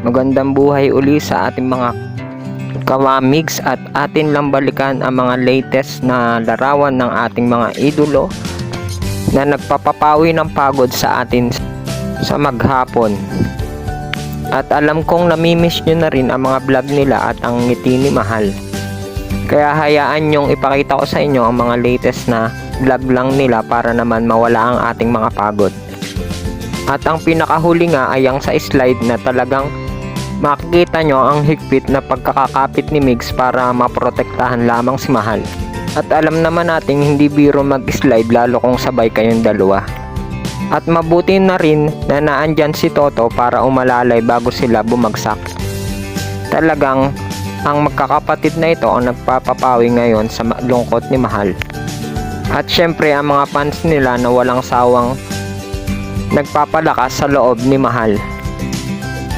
Magandang buhay uli sa ating mga kawamigs at atin lang balikan ang mga latest na larawan ng ating mga idolo na nagpapapawi ng pagod sa atin sa maghapon. At alam kong namimiss nyo na rin ang mga vlog nila at ang ngiti ni Mahal. Kaya hayaan nyong ipakita ko sa inyo ang mga latest na vlog lang nila para naman mawala ang ating mga pagod. At ang pinakahuli nga ay ang sa slide na talagang makikita nyo ang higpit na pagkakakapit ni Migs para maprotektahan lamang si Mahal. At alam naman natin hindi biro mag-slide lalo kung sabay kayong dalawa. At mabuti na rin na naandyan si Toto para umalalay bago sila bumagsak. Talagang ang magkakapatid na ito ang nagpapapawi ngayon sa lungkot ni Mahal. At syempre ang mga fans nila na walang sawang nagpapalakas sa loob ni Mahal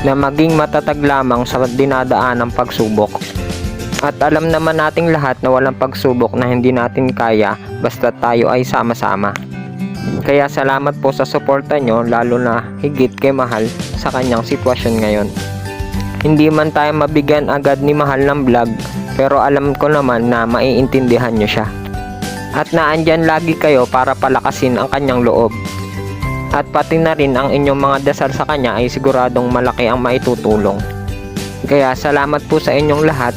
na maging matatag lamang sa dinadaan ng pagsubok. At alam naman nating lahat na walang pagsubok na hindi natin kaya basta tayo ay sama-sama. Kaya salamat po sa suporta nyo, lalo na higit kay Mahal sa kanyang sitwasyon ngayon. Hindi man tayo mabigyan agad ni Mahal ng vlog, pero alam ko naman na maiintindihan nyo siya. At naandyan lagi kayo para palakasin ang kanyang loob. At pati na rin ang inyong mga dasal sa kanya ay siguradong malaki ang maitutulong. Kaya salamat po sa inyong lahat.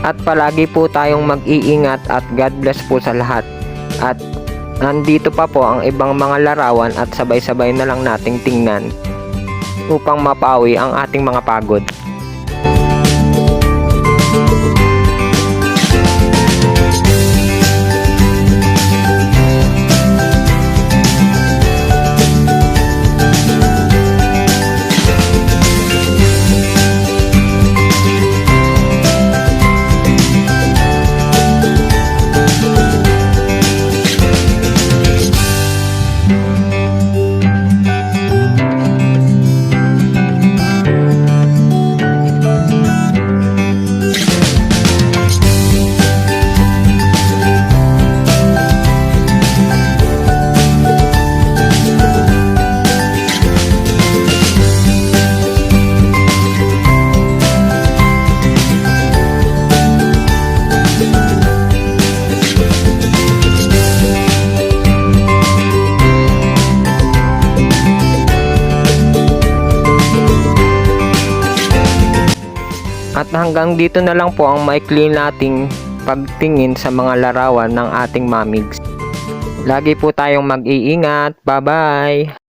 At palagi po tayong mag-iingat at God bless po sa lahat. At nandito pa po ang ibang mga larawan at sabay-sabay na lang nating tingnan upang mapawi ang ating mga pagod. At hanggang dito na lang po ang maikli nating pagtingin sa mga larawan ng ating mamigs. Lagi po tayong mag-iingat. Bye-bye!